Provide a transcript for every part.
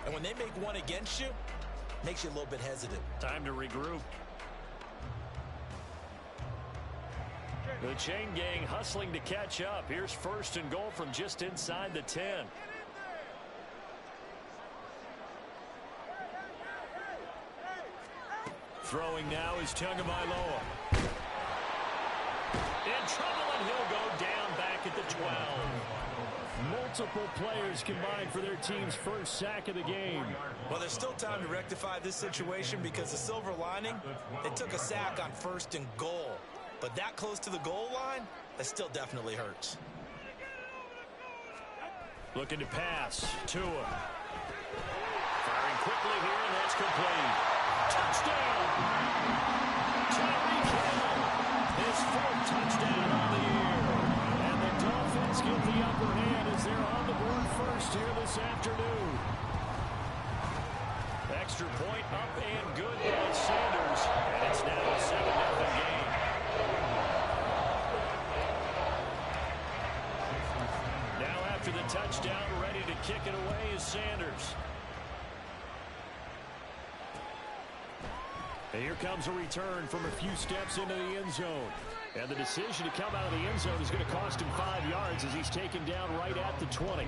And when they make one against you, makes you a little bit hesitant. Time to regroup. The chain gang hustling to catch up. Here's 1st and goal from just inside the 10. Throwing now is Tagovailoa. In trouble, and he'll go down back at the 12. Multiple players combined for their team's first sack of the game. Well, there's still time to rectify this situation because the silver lining, they took a sack on 1st and goal. But that close to the goal line, that still definitely hurts. Looking to pass. Tua. Firing quickly here, and that's complete. Touchdown! Tyreek Hill. His 4th touchdown on the year. And the Dolphins get the upper hand as they're on the board first here this afternoon. Extra point up and good by Sanders. And it's now a 7-0 game. Now after the touchdown, ready to kick it away is Sanders. And here comes a return from a few steps into the end zone. And the decision to come out of the end zone is going to cost him 5 yards as he's taken down right at the 20.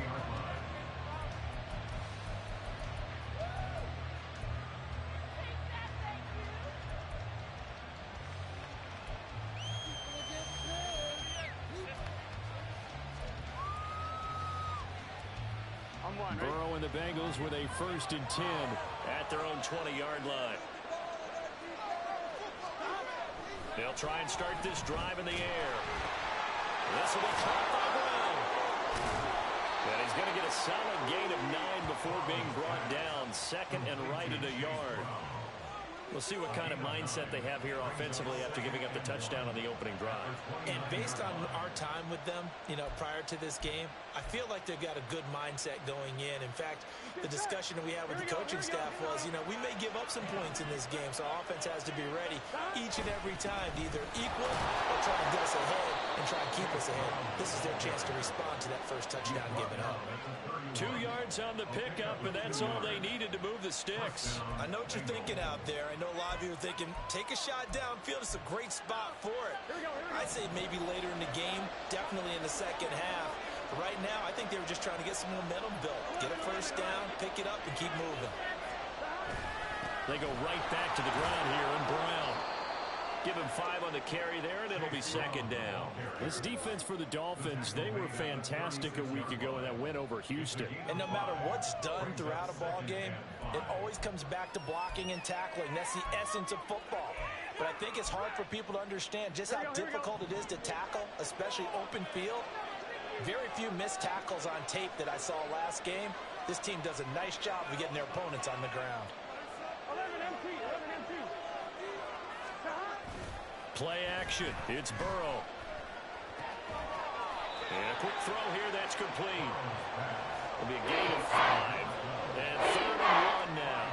Burrow and the Bengals with a 1st and 10 at their own 20-yard line. They'll try and start this drive in the air. This will be caught by Brown. And he's going to get a solid gain of 9 before being brought down. 2nd and right at a yard. We'll see what kind of mindset they have here offensively after giving up the touchdown on the opening drive. And based on our time with them, prior to this game, I feel like they've got a good mindset going in. In fact, the discussion that we had with the coaching staff was, we may give up some points in this game, so our offense has to be ready each and every time to either equal or try and get us ahead and try and keep us ahead. This is their chance to respond to that first touchdown given up. 2 yards on the pickup, and that's all they needed to move the sticks. I know what you're thinking out there. I know a lot of you are thinking, take a shot downfield. It's a great spot for it. I'd say maybe later in the game, definitely in the second half. But right now, I think they were just trying to get some momentum built. Get a first down, pick it up, and keep moving. They go right back to the ground here, and Brown. Give him 5 on the carry there, and it'll be 2nd down. This defense for the Dolphins, they were fantastic a week ago in that win over Houston. And no matter what's done throughout a ball game, it always comes back to blocking and tackling. That's the essence of football. But I think it's hard for people to understand just how difficult it is to tackle, especially open field. Very few missed tackles on tape that I saw last game. This team does a nice job of getting their opponents on the ground. Play action. It's Burrow. And a quick throw here. That's complete. It'll be a gain of 5. And 3rd and 1 now.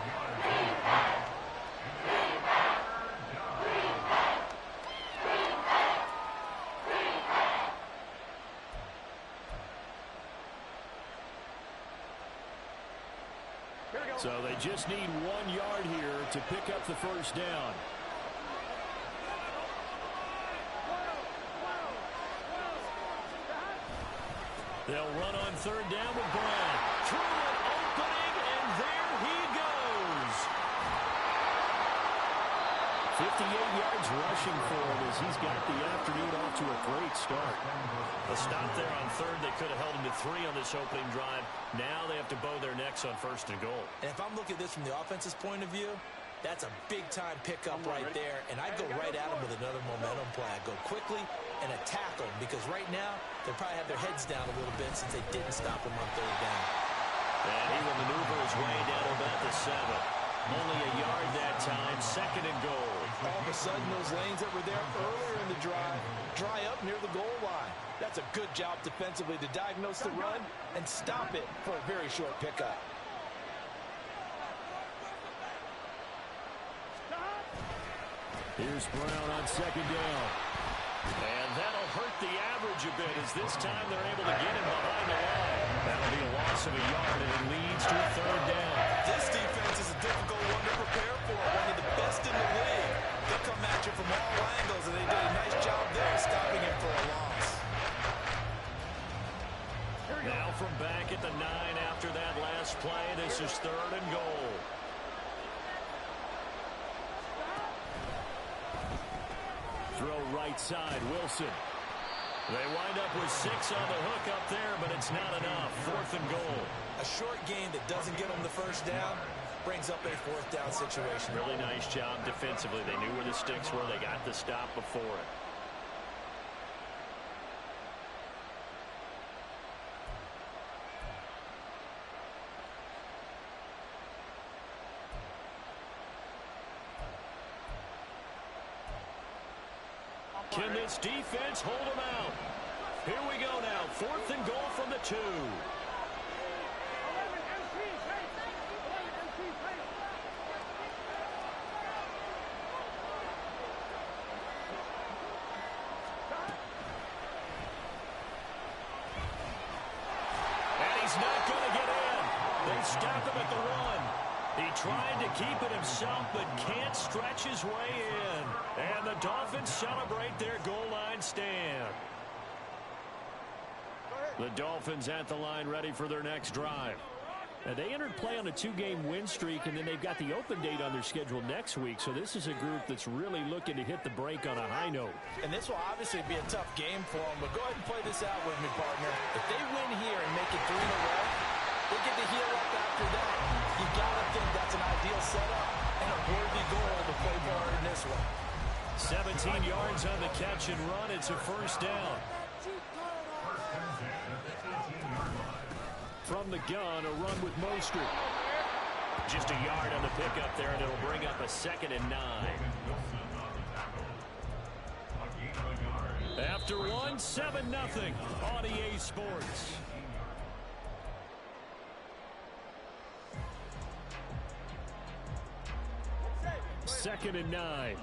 So they just need 1 yard here to pick up the first down. They'll run on 3rd down with Brown. Through an opening, and there he goes. 58 yards rushing for him as he's got the afternoon off to a great start. A stop there on 3rd. They could have held him to 3 on this opening drive. Now they have to bow their necks on 1st and goal. And if I'm looking at this from the offense's point of view, that's a big-time pickup right there. And I'd go right at him with another momentum play. I'd go quickly and attack them because right now they probably have their heads down a little bit since they didn't stop him on 3rd down. And he will maneuver his way down about the 7. Only a yard that time. 2nd and goal. All of a sudden, those lanes that were there earlier in the drive dry up near the goal line. That's a good job defensively to diagnose the run and stop it for a very short pickup. Here's Brown on 2nd down. And that'll hurt the average a bit as this time they're able to get him behind the line. That'll be a loss of a yard, and it leads to a 3rd down. this play. This is 3rd and goal. Throw right side, Wilson. They wind up with 6 on the hook up there, but it's not enough. 4th and goal. A short game that doesn't get them the first down brings up a 4th down situation. Really nice job defensively. They knew where the sticks were. They got the stop before it. Can this defense hold them out? Here we go now. 4th and goal from the 2. And he's not going to get in. They stop him at the 1. He tried to keep it himself, but can't stretch his way in. And the Dolphins celebrate their goal line stand. The Dolphins at the line ready for their next drive. Now, they entered play on a 2-game win streak, and then they've got the open date on their schedule next week. So this is a group that's really looking to hit the break on a high note. And this will obviously be a tough game for them, but go ahead and play this out with me, partner. If they win here and make it 3 in a row, they get to heal up after that. You got to think that's an ideal setup and a worthy goal to play for in this one. 17 yards on the catch and run. It's a 1st down. From the gun, a run with Mostert. Just a yard on the pickup there, and it'll bring up a 2nd and 9. After 1, 7-0 on EA Sports. Second and 9.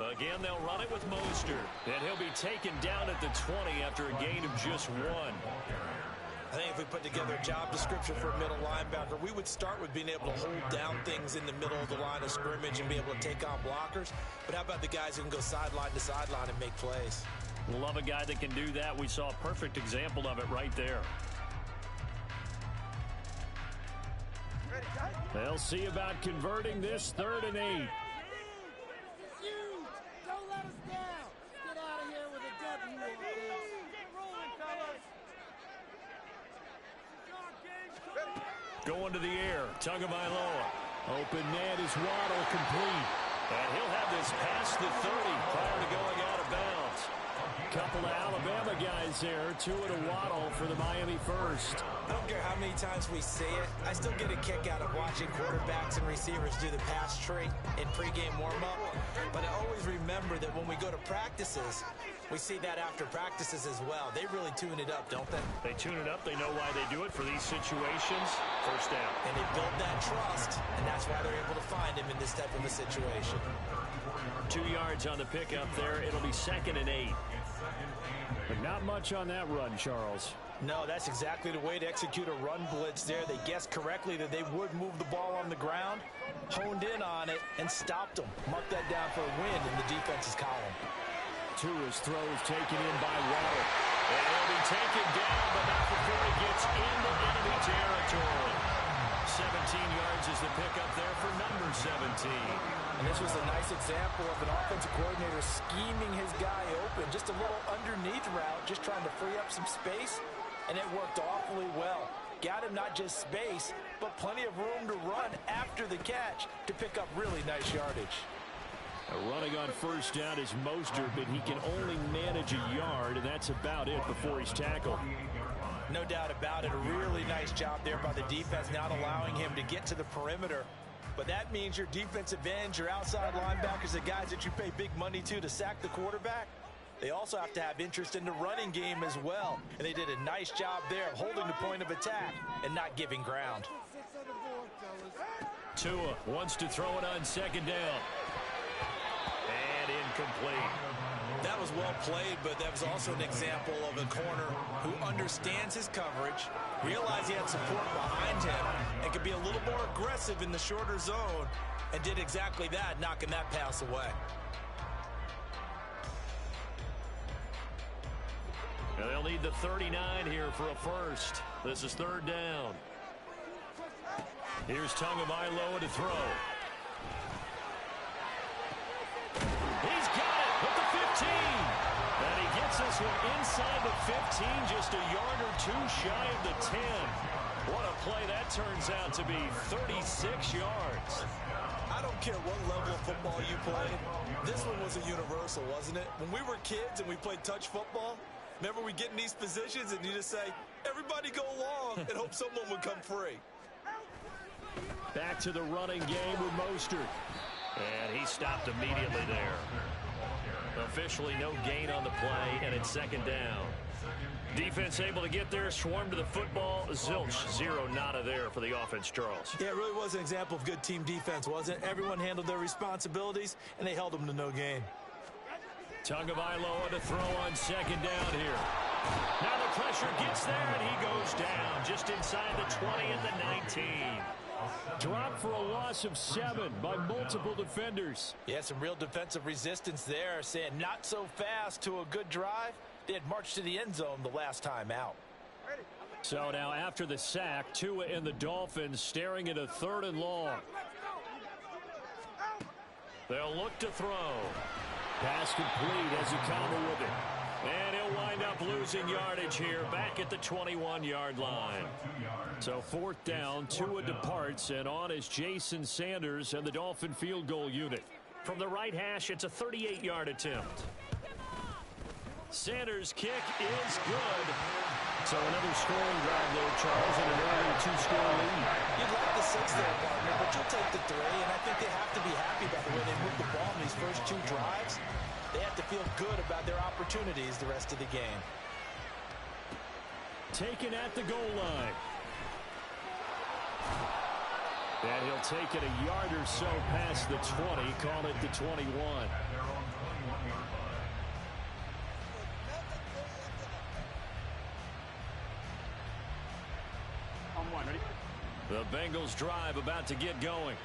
Again, they'll run it with Mostert. And he'll be taken down at the 20 after a gain of just 1. I think if we put together a job description for a middle linebacker, we would start with being able to hold down things in the middle of the line of scrimmage and be able to take on blockers. But how about the guys who can go sideline to sideline and make plays? Love a guy that can do that. We saw a perfect example of it right there. They'll see about converting this 3rd and 8. Going to the air, Tagovailoa. Open man is Waddle, complete. And he'll have this past the 30 prior to going out of bounds. Couple of Alabama guys there, 2 to Waddle for the Miami first. I don't care how many times we say it, I still get a kick out of watching quarterbacks and receivers do the pass tree in pregame warm-up. But I always remember that when we go to practices, we see that after practices as well. They really tune it up, don't they? They tune it up. They know why they do it for these situations. 1st down. And they build that trust, and that's why they're able to find him in this type of a situation. 2 yards on the pickup there. It'll be 2nd and 8. But not much on that run, Charles. No, that's exactly the way to execute a run blitz there. They guessed correctly that they would move the ball on the ground, honed in on it, and stopped them. Mark that down for a win in the defense's column. Tua's throw is taken in by Waddle. And he'll be taken down, but not before he gets into enemy territory. 17 yards is the pickup there for number 17. And this was a nice example of an offensive coordinator scheming his guy open. Just a little underneath route, just trying to free up some space, and it worked awfully well. Got him not just space, but plenty of room to run after the catch to pick up really nice yardage. Running on 1st down is Mostert, but he can only manage a yard, and that's about it before he's tackled. No doubt about it. A really nice job there by the defense, not allowing him to get to the perimeter. But that means your defensive ends, your outside linebackers, the guys that you pay big money to sack the quarterback, they also have to have interest in the running game as well. And they did a nice job there of holding the point of attack and not giving ground. Tua wants to throw it on 2nd down. And incomplete. That was well played, but that was also an example of a corner who understands his coverage, realized he had support behind him, and could be a little more aggressive in the shorter zone, and did exactly that, knocking that pass away. And they'll need the 39 here for a first. This is 3rd down. Here's Tagovailoa to throw. He's got it with the 15. And he gets this one inside the 15, just a yard or two shy of the 10. What a play that turns out to be, 36 yards. I don't care what level of football you played. This one was a universal, wasn't it? When we were kids and we played touch football, remember we get in these positions and you just say, everybody go long, and hope someone would come free. Back to the running game with Mostert. And he stopped immediately there. Officially no gain on the play, and it's 2nd down. Defense able to get there, swarm to the football. Zilch, zero nada there for the offense, Charles. Yeah, it really was an example of good team defense, wasn't it? Everyone handled their responsibilities, and they held them to no gain. Tagovailoa to throw on 2nd down here. Now the pressure gets there, and he goes down just inside the 20 at the 19. Dropped for a loss of 7 by multiple defenders. Yeah, some real defensive resistance there, saying not so fast to a good drive. They had marched to the end zone the last time out. So now after the sack, Tua and the Dolphins staring at a 3rd and long. They'll look to throw. Pass complete as he counter with it. And he'll wind up losing yardage here back at the 21-yard line. So 4th down, Tua departs, and on is Jason Sanders and the Dolphin field goal unit. From the right hash, it's a 38-yard attempt. Sanders' kick is good. So another scoring drive there, Charles, and an early 2-score lead. You'd like the 6 there, partner, but you'll take the 3, and I think they have to be happy about the way they moved the ball in these first 2 drives. They have to feel good about their opportunities the rest of the game. Taken at the goal line. And he'll take it a yard or so past the 20, call it the 21. The Bengals drive about to get going.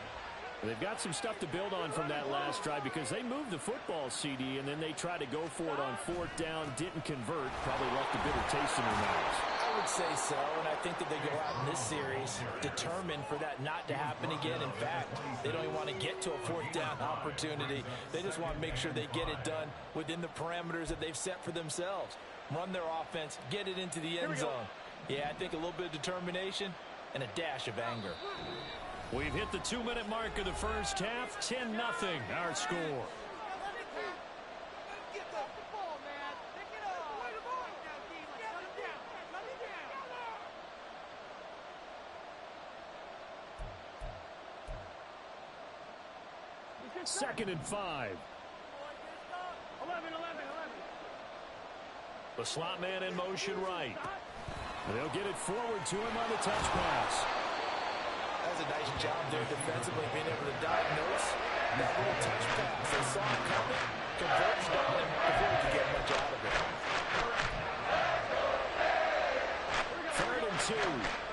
They've got some stuff to build on from that last drive because they moved the football, CD, and then they tried to go for it on 4th down, didn't convert, probably left a bitter taste in their mouths. I would say so, and I think that they go out in this series determined for that not to happen again. In fact, they don't even want to get to a 4th down opportunity. They just want to make sure they get it done within the parameters that they've set for themselves. Run their offense, get it into the end zone. Yeah, I think a little bit of determination and a dash of anger. We've hit the 2-minute mark of the first half. 10-0 our score. Second and 5. The slot man in motion right. They'll get it forward to him on the touch pass. That's a nice job there defensively, being able to diagnose that little touch pass. They saw it coming, converged on him before he could get much out of it. 3rd and 2.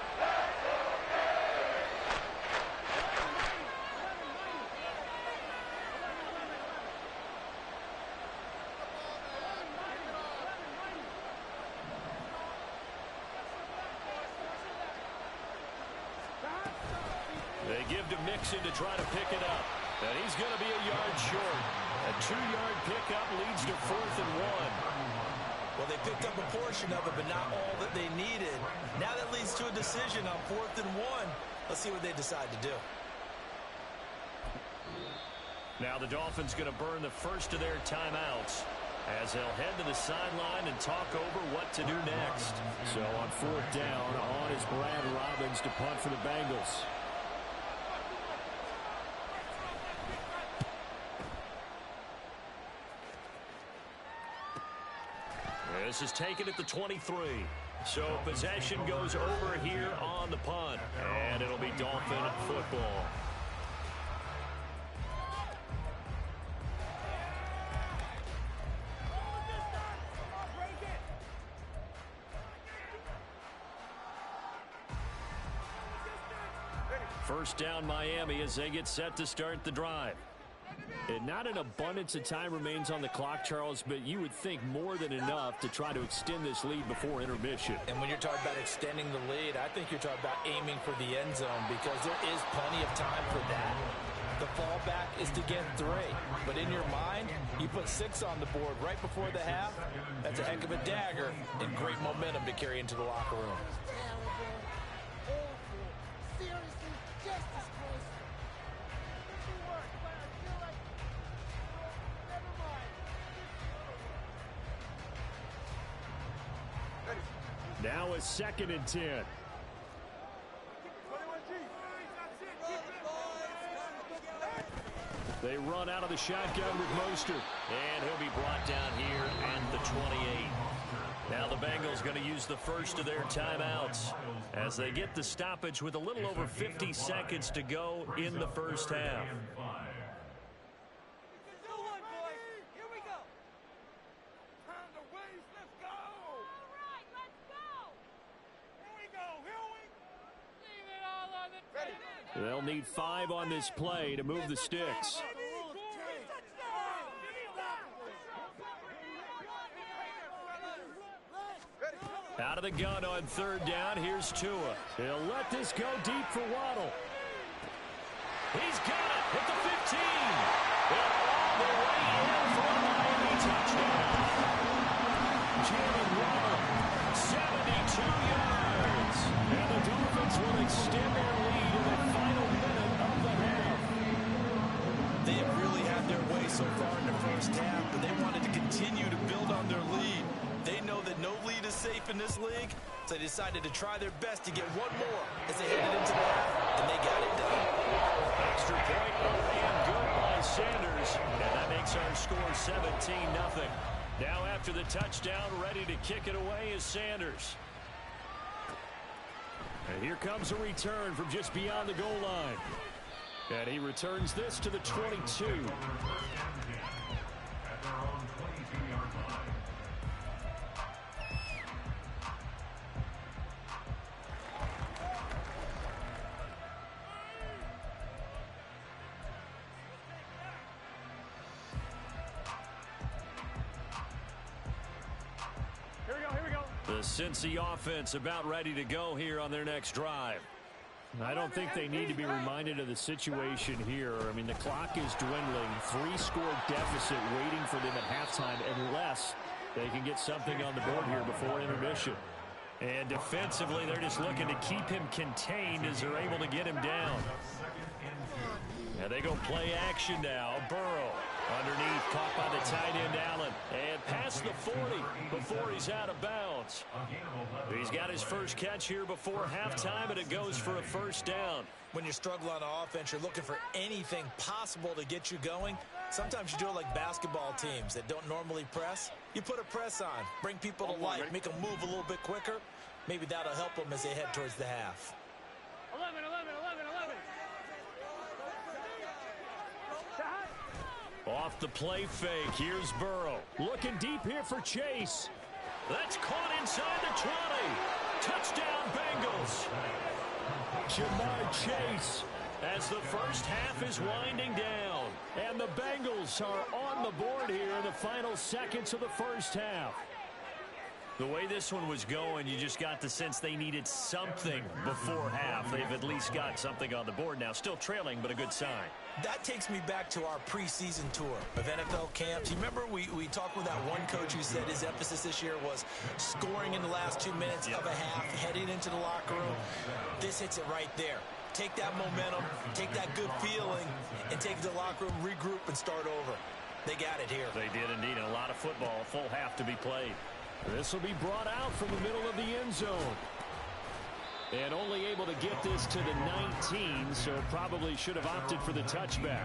They give to Mixon to try to pick it up. And he's going to be a yard short. A 2-yard pickup leads to 4th and 1. Well, they picked up a portion of it, but not all that they needed. Now that leads to a decision on 4th and 1. Let's see what they decide to do. Now the Dolphins going to burn the first of their timeouts as they'll head to the sideline and talk over what to do next. So on 4th down, on is Brad Robbins to punt for the Bengals. This is taken at the 23. So possession goes over here on the punt. And it'll be Dolphin football. First down Miami as they get set to start the drive. And not an abundance of time remains on the clock, Charles, but you would think more than enough to try to extend this lead before intermission. And when you're talking about extending the lead, I think you're talking about aiming for the end zone because there is plenty of time for that. The fallback is to get 3. But in your mind, you put 6 on the board right before the half. That's a heck of a dagger and great momentum to carry into the locker room. Now a 2nd and 10. They run out of the shotgun with Mostert. And he'll be brought down here at the 28. Now the Bengals going to use the first of their timeouts as they get the stoppage with a little over 50 seconds to go in the first half. They'll need 5 on this play to move the sticks. Out of the gun on 3rd down. Here's Tua. He'll let this go deep for Waddle. He's got it at the 15. And all the way in for a Miami touchdown. Jalen Waddle, 72 yards. And the Dolphins will extend their lead in the final minute of the half. They have really had their way so far in the first half, but they wanted to continue to build on their lead. They know that no lead is safe in this league, so they decided to try their best to get one more as they headed into the half, and they got it done. Extra point early and good by Sanders, and that makes our score 17-0. Now after the touchdown, ready to kick it away is Sanders. And here comes a return from just beyond the goal line. And he returns this to the 22. The Cincy offense about ready to go here on their next drive. I don't think they need to be reminded of the situation here. I mean, the clock is dwindling. 3-score deficit waiting for them at halftime unless they can get something on the board here before intermission. And defensively, they're just looking to keep him contained as they're able to get him down. And they go play action now. Burrow underneath, caught by the tight end Allen. And past the 40 before he's out of bounds. He's got his first catch here before halftime, and it goes for a first down. When you struggle on offense, you're looking for anything possible to get you going. Sometimes you do it like basketball teams that don't normally press. You put a press on, bring people to life, make them move a little bit quicker. Maybe that'll help them as they head towards the half. 11. Off the play fake, here's Burrow. Looking deep here for Chase. That's caught inside the 20. Touchdown, Bengals. Jamar Chase. As the first half is winding down. And the Bengals are on the board here in the final seconds of the first half. The way this one was going, you just got the sense they needed something before half. They've at least got something on the board now. Still trailing, but a good sign. That takes me back to our preseason tour of NFL camps. You remember we talked with that one coach who said his emphasis this year was scoring in the last 2 minutes of a half, heading into the locker room. This hits it right there. Take that momentum, take that good feeling, and take it to the locker room, regroup, and start over. They got it here. They did indeed. And a lot of football, full half to be played. This will be brought out from the middle of the end zone. And only able to get this to the 19, so probably should have opted for the touchback.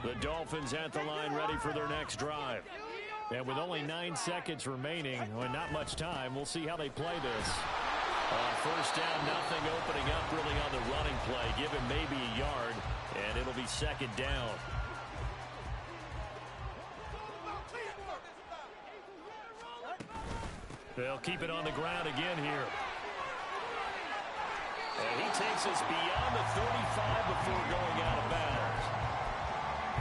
The Dolphins at the line ready for their next drive. And with only 9 seconds remaining, well, not much time, we'll see how they play this. First down, nothing opening up really on the running play. Give him maybe a yard, and it'll be second down. They'll keep it on the ground again here. And he takes us beyond the 35 before going out of bounds.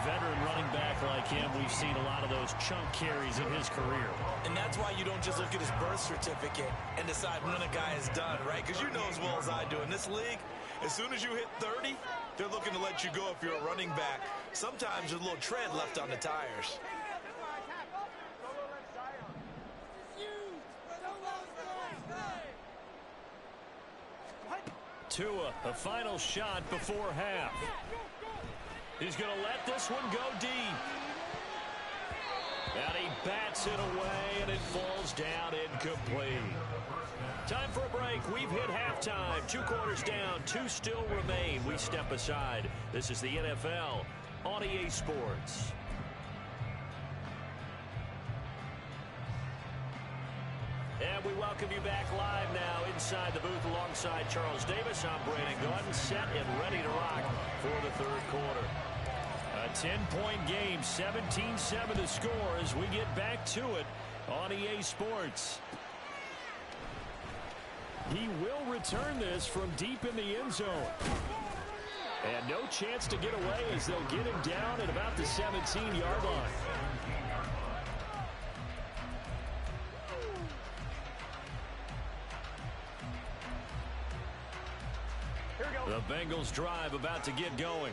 Veteran running back like him, we've seen a lot of those chunk carries in his career. And that's why you don't just look at his birth certificate and decide when a guy is done, right? Because you know as well as I do, in this league, as soon as you hit 30, they're looking to let you go if you're a running back. Sometimes there's a little tread left on the tires. Tua, a final shot before half. He's going to let this one go deep. And he bats it away, and it falls down incomplete. Time for a break. We've hit halftime. 2 quarters down, 2 still remain. We step aside. This is the NFL on EA Sports. And we welcome you back live now inside the booth alongside Charles Davis. I'm Brandon Gordon, set and ready to rock for the third quarter. A 10-point game, 17-7 the score as we get back to it on EA Sports. He will return this from deep in the end zone. And no chance to get away as they'll get him down at about the 17-yard line. The Bengals drive about to get going.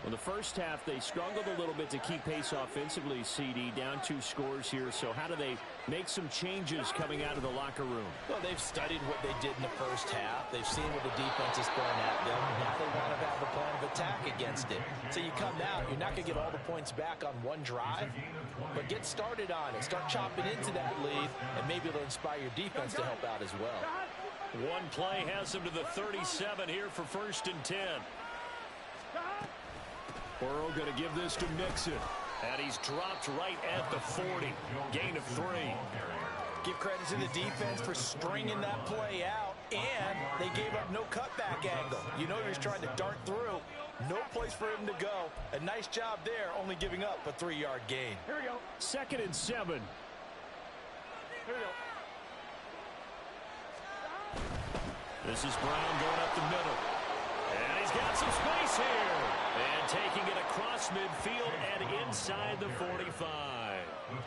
Well, the first half, they struggled a little bit to keep pace offensively, CD, down 2 scores here. So how do they make some changes coming out of the locker room? Well, they've studied what they did in the first half. They've seen what the defense is throwing at them. Now they want to have a plan of attack against it. So you come out, you're not going to get all the points back on one drive, but get started on it. Start chopping into that lead, and maybe it'll inspire your defense to help out as well. One play has him to the 37 here for 1st and 10. Burrow going to give this to Mixon. And he's dropped right at the 40. Gain of 3. Give credit to the defense for stringing that play out, and they gave up no cutback angle. You know he's trying to dart through. No place for him to go. A nice job there, only giving up a 3-yard gain. Here we go. 2nd and 7. Here we go. This is Brown going up the middle. And he's got some space here. And taking it across midfield and inside the 45.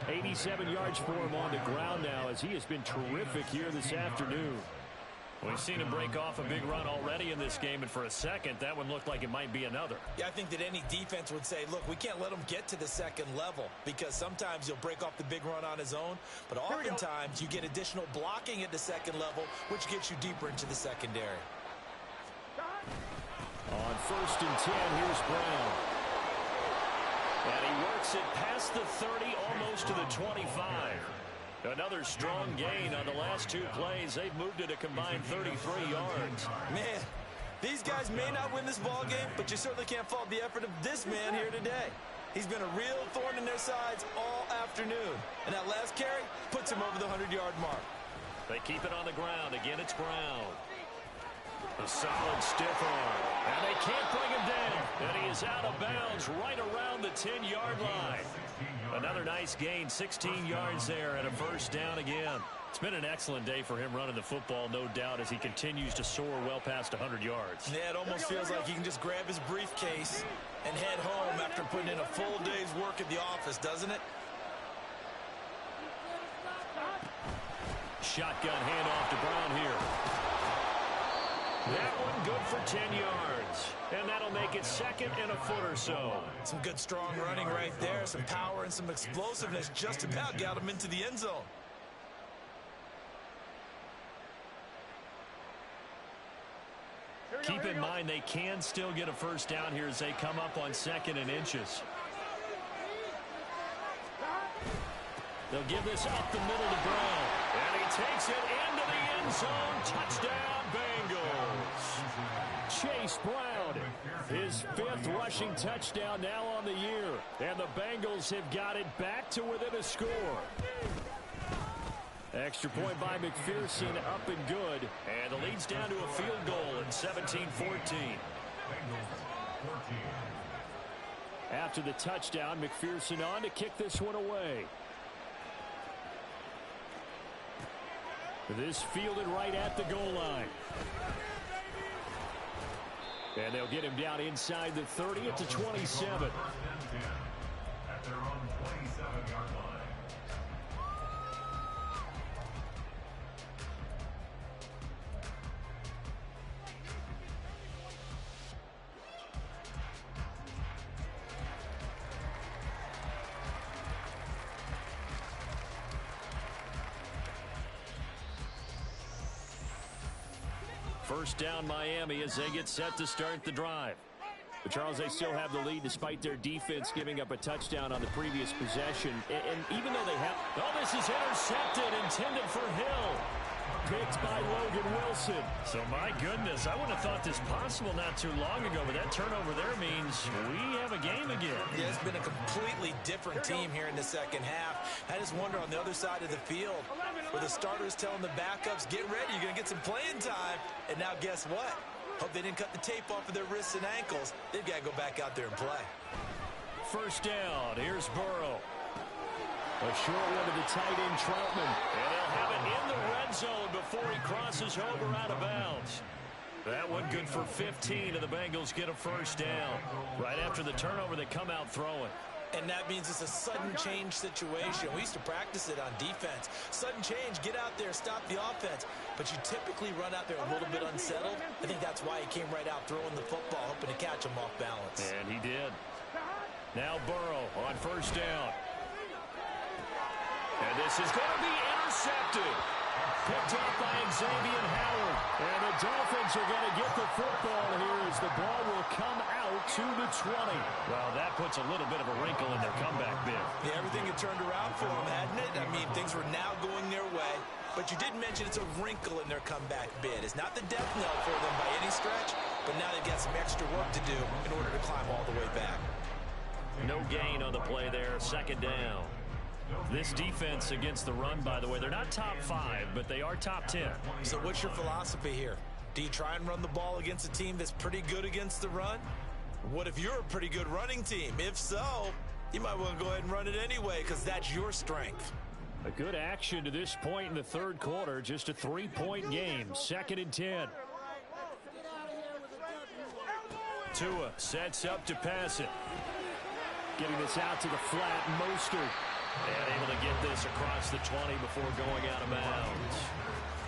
87 yards for him on the ground now as he has been terrific here this afternoon. We've seen him break off a big run already in this game, and for a second, that one looked like it might be another. Yeah, I think that any defense would say, look, we can't let him get to the second level because sometimes he'll break off the big run on his own, but oftentimes you get additional blocking at the second level, which gets you deeper into the secondary. On 1st and 10, here's Brown. And he works it past the 30, almost to the 25. Another strong gain on the last 2 plays. They've moved it a combined 33 yards. Man, these guys may not win this ball game, but you certainly can't fault the effort of this man here today. He's been a real thorn in their sides all afternoon. And that last carry puts him over the 100-yard mark. They keep it on the ground. Again, it's Brown. A solid stiff arm. And they can't bring him down. And he is out of bounds right around the 10-yard line. Another nice gain, 16 yards there and a 1st down again. It's been an excellent day for him running the football, no doubt, as he continues to soar well past 100 yards. Yeah, it almost feels like he can just grab his briefcase and head home after putting in a full day's work at the office, doesn't it? Shotgun handoff to Brown here. That one good for 10 yards. And that'll make it 2nd and a foot or so. Some good strong running right there. Some power and some explosiveness just about got him into the end zone. Keep in mind they can still get a 1st down here as they come up on 2nd and inches. They'll give this up the middle to Brown. And he takes it into the end zone. Touchdown, Bengals. Chase Brown, his 5th rushing touchdown now on the year. And the Bengals have got it back to within a score. Extra point by McPherson, up and good. And the lead's down to a field goal at 17-14. After the touchdown, McPherson on to kick this one away. This fielded right at the goal line. And they'll get him down inside the 30 at the 27. At their own 27-yard line. First down Miami as they get set to start the drive. But Charles, they still have the lead despite their defense giving up a touchdown on the previous possession. And even though they have... Oh, this is intercepted, intended for Hill. Picked by Logan Wilson. So, my goodness, I wouldn't have thought this possible not too long ago, but that turnover there means we have a game again. Yeah, it's been a completely different team here in the second half. I just wonder on the other side of the field where the starters telling the backups, get ready, you're going to get some playing time. And now guess what? Hope they didn't cut the tape off of their wrists and ankles. They've got to go back out there and play. First down, here's Burrow. A short one to the tight end, Troutman. And they'll have it in the red zone before he crosses over out of bounds. That one good for 15, and the Bengals get a first down. Right after the turnover, they come out throwing. And that means it's a sudden change situation. We used to practice it on defense. Sudden change, get out there, stop the offense. But you typically run out there a little bit unsettled. I think that's why he came right out throwing the football, hoping to catch him off balance. And he did. Now Burrow on first down. And this is going to be intercepted. Picked up by Xavier Howard. And the Dolphins are going to get the football here as the ball will come out to the 20. Well, that puts a little bit of a wrinkle in their comeback bid. Yeah, everything had turned around for them, hadn't it? I mean, things were now going their way. But you did mention it's a wrinkle in their comeback bid. It's not the death knell for them by any stretch, but now they've got some extra work to do in order to climb all the way back. No gain on the play there, second down. This defense against the run, by the way, they're not top 5, but they are top 10. So what's your philosophy here? Do you try and run the ball against a team that's pretty good against the run? What if you're a pretty good running team? If so, you might want to go ahead and run it anyway because that's your strength. A good action to this point in the third quarter. Just a 3-point game. 2nd and 10. Tua sets up to pass it. Getting this out to the flat. Mostert. And able to get this across the 20 before going out of bounds.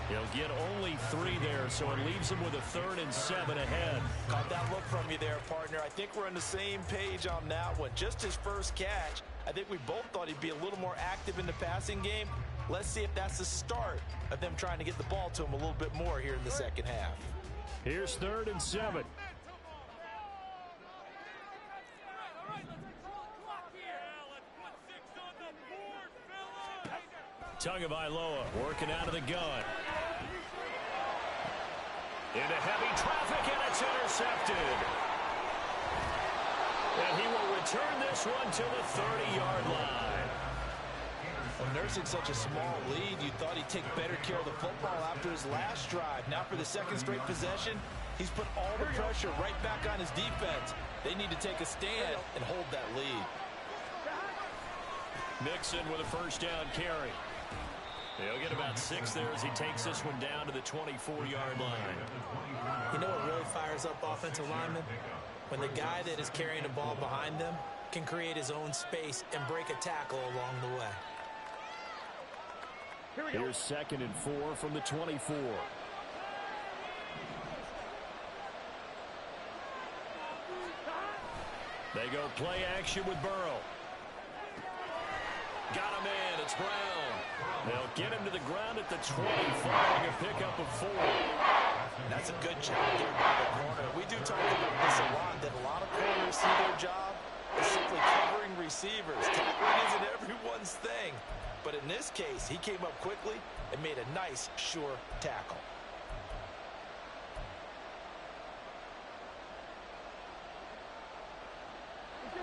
He'll get only 3 there, so it leaves him with a 3rd and 7 ahead. Caught that look from you there, partner. I think we're on the same page on that one. Just his first catch. I think we both thought he'd be a little more active in the passing game. Let's see if that's the start of them trying to get the ball to him a little bit more here in the second half. Here's 3rd and 7. Tagovailoa working out of the gun. Into heavy traffic, and it's intercepted. And he will return this one to the 30-yard line. Well, nursing such a small lead, you thought he'd take better care of the football after his last drive. Now for the second straight possession, he's put all the pressure right back on his defense. They need to take a stand and hold that lead. Mixon with a first down carry. He'll get about 6 there as he takes this one down to the 24-yard line. You know what really fires up offensive linemen? When the guy that is carrying the ball behind them can create his own space and break a tackle along the way. Here's 2nd and 4 from the 24. They go play action with Burrow. Got him in. It's Brown. They'll get him to the ground at the 20, following a pickup of 4. That's a good job there by the corner. We do talk about this a lot, that a lot of corners see their job as simply covering receivers. Tackling isn't everyone's thing. But in this case, he came up quickly and made a nice, sure tackle.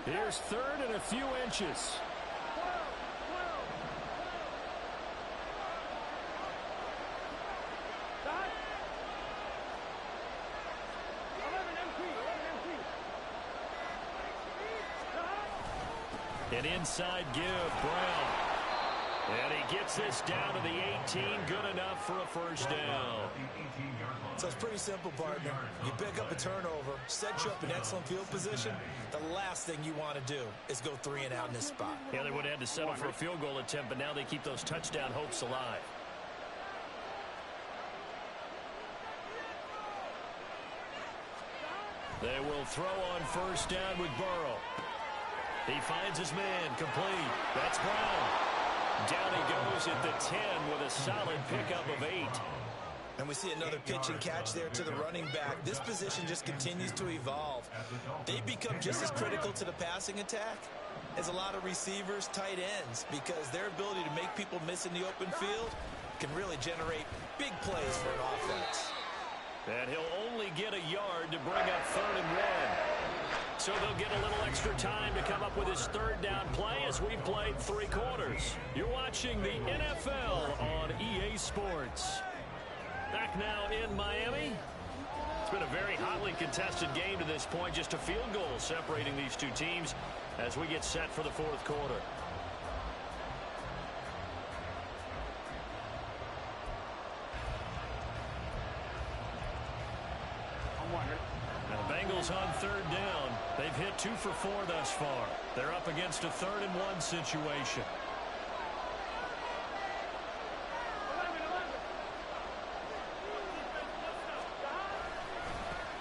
Here's 3rd and a few inches. An inside give, Brown. And he gets this down to the 18, good enough for a first down. So it's pretty simple, partner. You pick up a turnover, set you up in excellent field position. The last thing you want to do is go 3 and out in this spot. Yeah, they would have had to settle for a field goal attempt, but now they keep those touchdown hopes alive. They will throw on first down with Burrow. He finds his man, complete. That's Brown. Down he goes at the 10 with a solid pickup of 8. And we see another pitch and catch there to the running back. This position just continues to evolve. They become just as critical to the passing attack as a lot of receivers, tight ends, because their ability to make people miss in the open field can really generate big plays for an offense. And he'll only get a yard to bring up 3rd and 1. So they'll get a little extra time to come up with his 3rd down play as we played 3 quarters. You're watching the NFL on EA Sports. Back now in Miami. It's been a very hotly contested game to this point. Just a field goal separating these two teams as we get set for the 4th quarter. Now the Bengals on 3rd down. They've hit 2 for 4 thus far. They're up against a 3rd and 1 situation.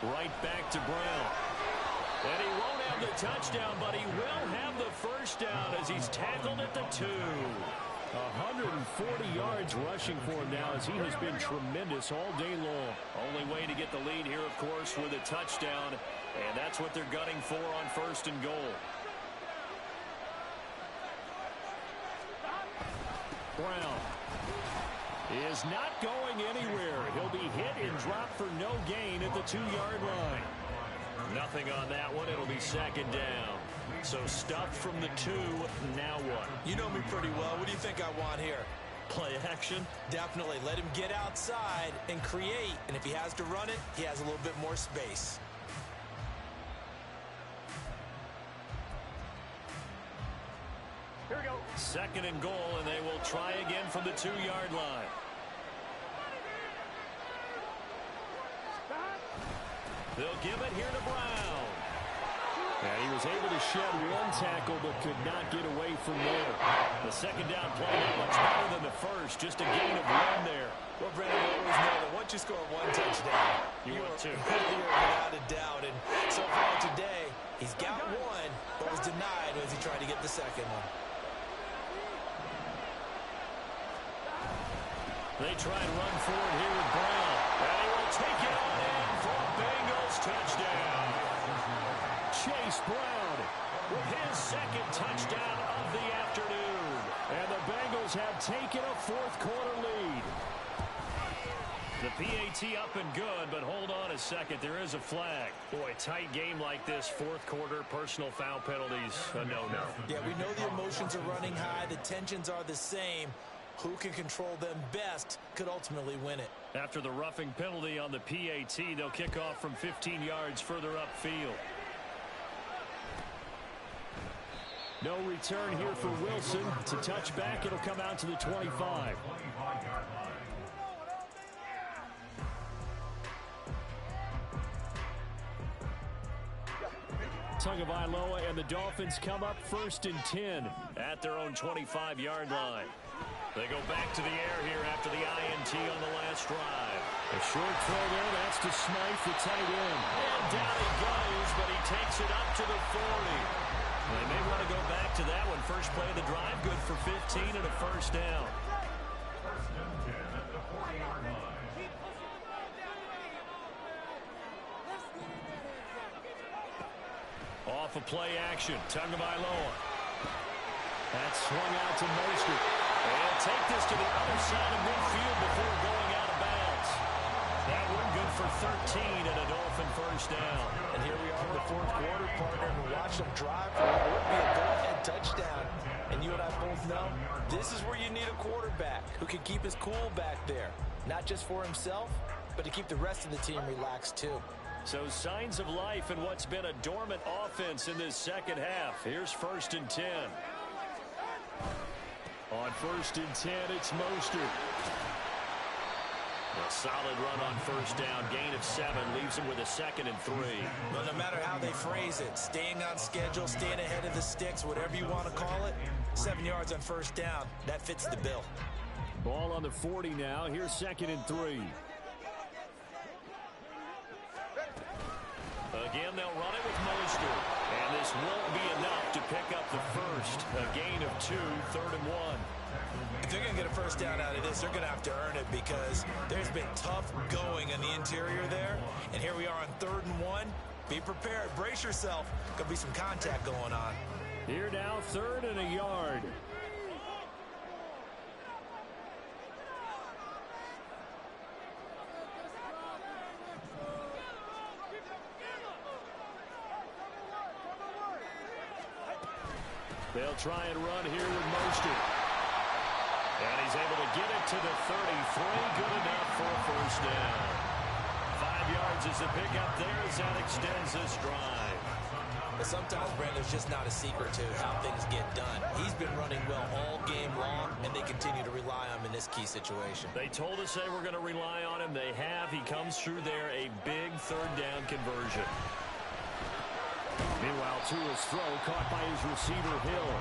Right back to Brown. And he won't have the touchdown, but he will have the first down as he's tackled at the 2. 140 yards rushing for him now as he has been tremendous all day long. Only way to get the lead here, of course, with a touchdown. And that's what they're gunning for on 1st and goal. Brown is not going anywhere. He'll be hit and dropped for no gain at the 2-yard line. Nothing on that one. It'll be 2nd down. So stuffed from the 2. Now what? You know me pretty well. What do you think I want here? Play action? Definitely. Let him get outside and create. And if he has to run it, he has a little bit more space. Here we go. 2nd and goal, and they will try again from the 2-yard line. They'll give it here to Brown. And he was able to shed 1 tackle but could not get away from there. The 2nd down play not much better than the first. Just a gain of 1 there. Well, Brandon, we always know that once you score 1 touchdown, you want 2. You're without a doubt. And so far today, he's got 1, but was denied as he tried to get the 2nd one. They try and run forward here with Brown. And he will take it on in for a Bengals touchdown. Chase Brown with his 2nd touchdown of the afternoon. And the Bengals have taken a 4th quarter lead. The PAT up and good, but hold on a second. There is a flag. Boy, tight game like this, 4th quarter, personal foul penalties, a no-no. Yeah, we know the emotions are running high. The tensions are the same. Who can control them best could ultimately win it. After the roughing penalty on the PAT, they'll kick off from 15 yards further upfield. No return here for Wilson. It's a touchback. It'll come out to the 25. Tagovailoa and the Dolphins come up 1st and 10 at their own 25-yard line. They go back to the air here after the INT on the last drive. A short throw there. That's to Smythe, the tight end. And down he goes, but he takes it up to the 40. They may want to go back to that one. First play of the drive, good for 15 and a first down. 1st and 10 at the 40-yard line. Off of play action, Tagovailoa. That's swung out to Mostert. And take this to the other side of midfield before going out of bounds. That one good for 13 and a Dolphin first down. And here we are in the 4th quarter, partner, and we watch them drive for what would be a go-ahead touchdown. And you and I both know this is where you need a quarterback who can keep his cool back there. Not just for himself, but to keep the rest of the team relaxed too. So signs of life in what's been a dormant offense in this 2nd half. Here's 1st and 10. On 1st and 10, it's Mostert. A solid run on 1st down. Gain of 7 leaves him with a 2nd and 3. Well, no matter how they phrase it, staying on schedule, staying ahead of the sticks, whatever you want to call it, 7 yards on 1st down, that fits the bill. Ball on the 40 now. Here's 2nd and 3. Again, they'll run it with Mostert. And this won't be enough to pick up the first. A gain of 2, 3rd and 1. If they're going to get a 1st down out of this, they're going to have to earn it because there's been tough going in the interior there. And here we are on 3rd and 1. Be prepared. Brace yourself. Could be some contact going on. Here now, 3rd and a yard. They'll try and run here with Mostert. And he's able to get it to the 33. Good enough for a 1st down. 5 yards is the pickup there as that extends this drive. But sometimes, Brandon, there's just not a secret to how things get done. He's been running well all game long, and they continue to rely on him in this key situation. They told us they were going to rely on him. They have. He comes through there, a big 3rd down conversion. Meanwhile, Tua's throw caught by his receiver, Hill.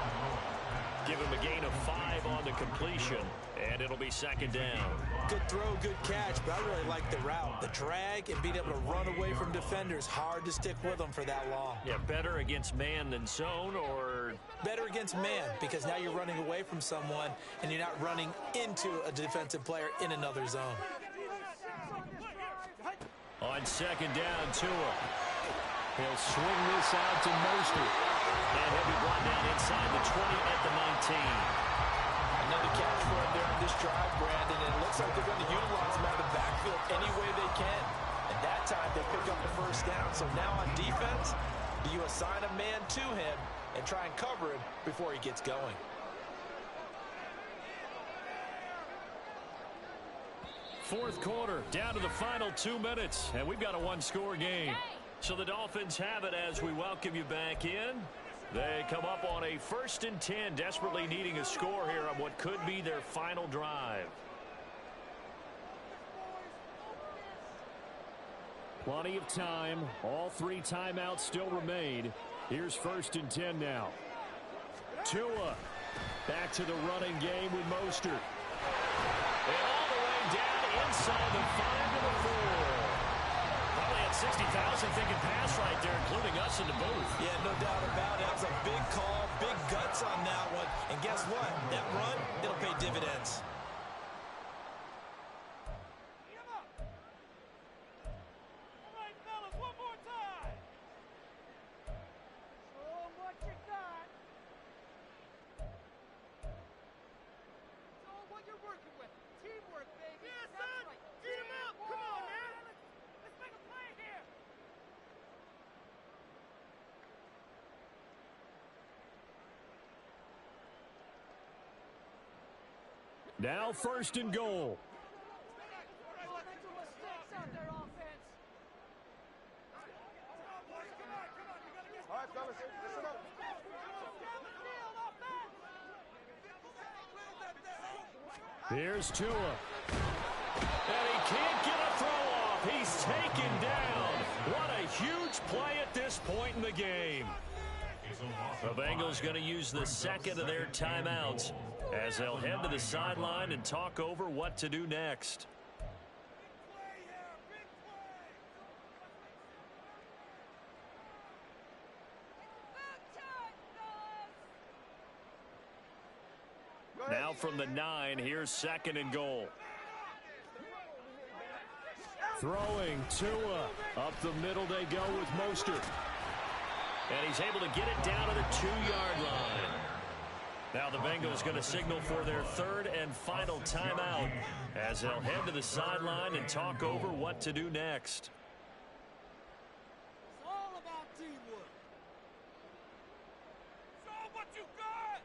Give him a gain of 5 on the completion, and it'll be 2nd down. Good throw, good catch, but I really like the route. The drag and being able to run away from defenders, hard to stick with them for that long. Yeah, better against man than zone, or? Better against man, because now you're running away from someone, and you're not running into a defensive player in another zone. On 2nd down, Tua. He'll swing this out to Mostert. And he'll be brought down inside the 20 at the 19. Another catch for him there on this drive, Brandon, and it looks like they're going to utilize him out of the backfield any way they can. And that time they pick up the 1st down. So now on defense, do you assign a man to him and try and cover him before he gets going? Fourth quarter, down to the final 2 minutes, and we've got a one-score game. So the Dolphins have it as we welcome you back in. They come up on a 1st and 10, desperately needing a score here on what could be their final drive. Plenty of time. All 3 timeouts still remain. Here's 1st and 10 now. Tua back to the running game with Mostert. And all the way down inside the 5 to the 4. Probably had 60,000 thinking pass right there, including us in the booth. Yeah, no doubt about it. That was a big call, big guts on that one. And guess what? That run, it'll pay dividends. All right, fellas, one more time. Show 'em what you got. Show 'em what you're working with. Teamwork, baby. Yeah, son. Right. Get him up. Come on, man. Let's make a play here. Now 1st and goal. All right, fellas, listen up. Here's Tua. And he can't get a throw off. He's taken down. What a huge play at this point in the game. The Bengals going to use the 2nd of their timeouts as they'll head to the sideline and talk over what to do next. Now from the 9, here's 2nd and goal. Throwing Tua. Up the middle they go with Mostert. And he's able to get it down to the 2-yard line. Now the Bengals going to signal for their 3rd and final timeout as they'll head to the sideline and talk over what to do next. It's all about teamwork. Show what you got.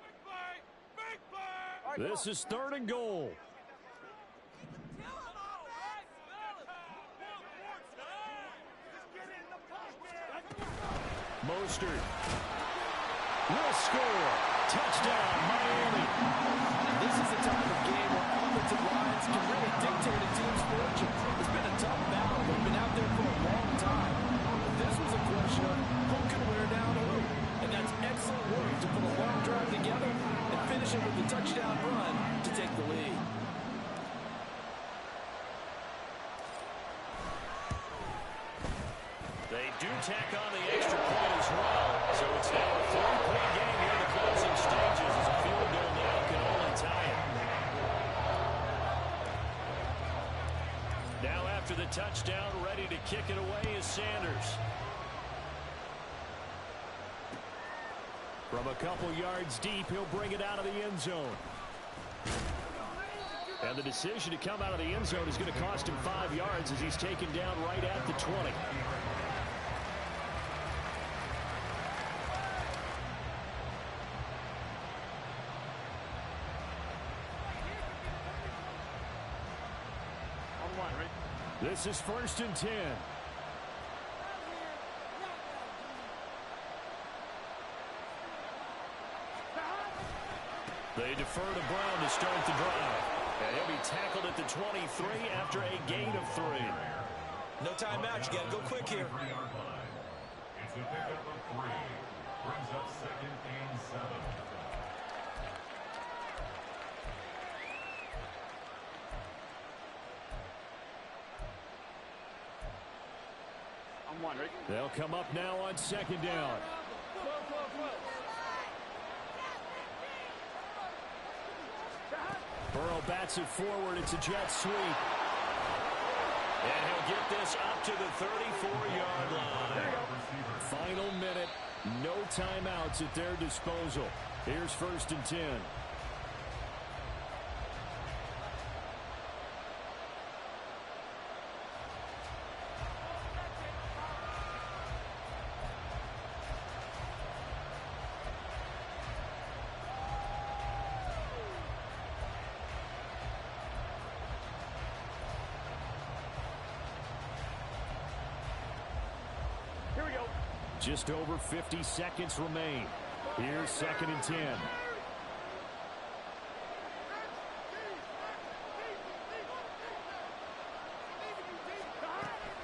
Big play. Big play. This is 3rd and goal. Mostert. will score. Touchdown, Miami. This is the type of game where offensive lines can really dictate a team's fortunes. It's been a tough battle. They've been out there for a long time. But this was a question of who can wear down who. And that's excellent work to put a long drive together and finish it with a touchdown run to take the lead. They do tack on the extra point as well. So it's now a 3-point game here in the closing stages as a field goal now can only tie it. Now after the touchdown, ready to kick it away is Sanders. From a couple yards deep, he'll bring it out of the end zone. And the decision to come out of the end zone is going to cost him 5 yards as he's taken down right at the 20. This is 1st and 10. They defer to Brown to start the drive. And he'll be tackled at the 23 after a gain of 3. No timeout. You got to go quick here. It's a pickup of 3. Brings up 2nd and 7. They'll come up now on 2nd down. Burrow bats it forward. It's a jet sweep. And he'll get this up to the 34-yard line. Final minute. No timeouts at their disposal. Here's 1st and 10. Just over 50 seconds remain. Here's 2nd and 10.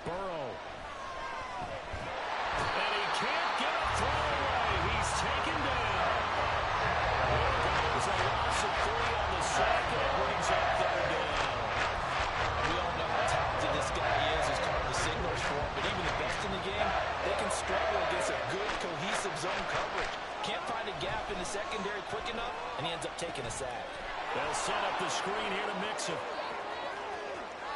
Burrow. And he can't get a throw away. He's taken down. It was a loss of 3 on the sack, and it brings up 3rd down. We all know how talented this guy is. He's called the signals for him, but even the best in the game, they can struggle against a good, cohesive zone coverage. Can't find a gap in the secondary quick enough, and he ends up taking a sack. They'll set up the screen here to mix him.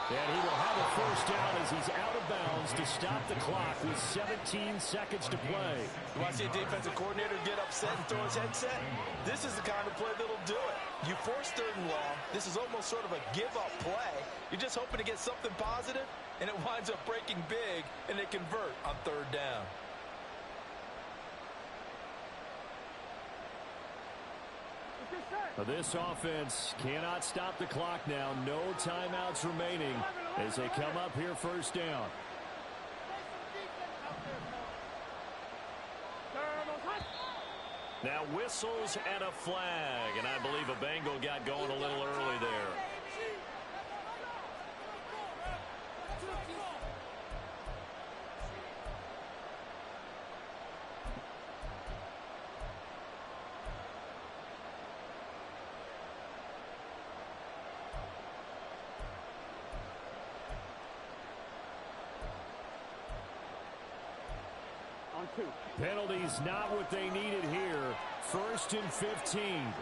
And he will have a 1st down as he's out of bounds to stop the clock with 17 seconds to play. You want to see a defensive coordinator get upset and throw his headset? This is the kind of play that'll do it. You force 3rd and long. This is almost sort of a give-up play. You're just hoping to get something positive, and it winds up breaking big, and they convert on 3rd down. This offense cannot stop the clock now. No timeouts remaining as they come up here 1st down. Now whistles and a flag, and I believe a Bengal got going a little early there. Penalties not what they needed here. 1st and 15.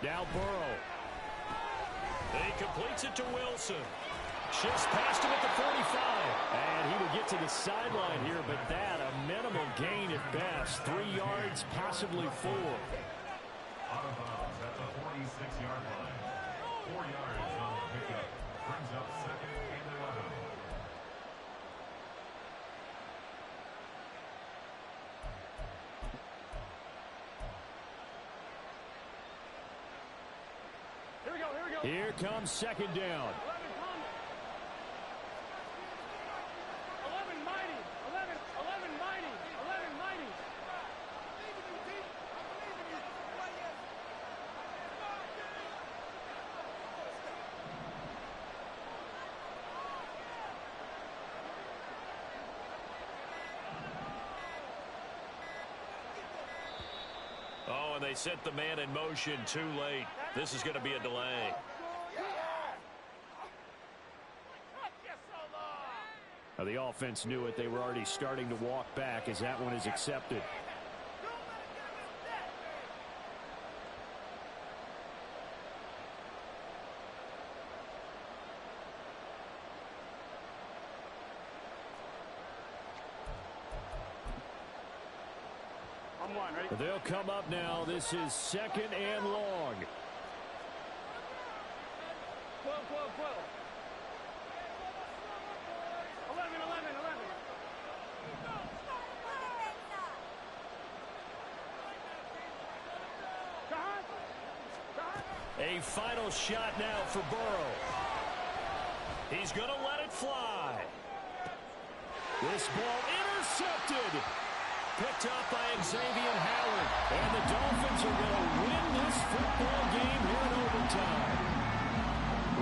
Now Burrow. He completes it to Wilson. Shifts past him at the 45. And he will get to the sideline here, but that a minimal gain at best. 3 yards, possibly 4. Out of bounds at the 46-yard line. 4 yards on the pickup. Brings up 2nd and Here comes second down. 11 mighty. 11 mighty. 11 mighty. Oh, and they set the man in motion too late. This is going to be a delay. Now, the offense knew it. They were already starting to walk back as that one is accepted. They'll come up now. This is second and long. 12. 11. A final shot now for Burrow. He's going to let it fly. This ball intercepted. Picked up by Xavier Howard. And the Dolphins are going to win this football game here in overtime.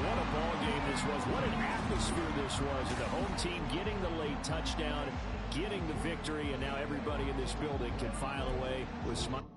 What a ball game this was. What an atmosphere this was. And the home team getting the late touchdown, getting the victory, and now everybody in this building can file away with smiles.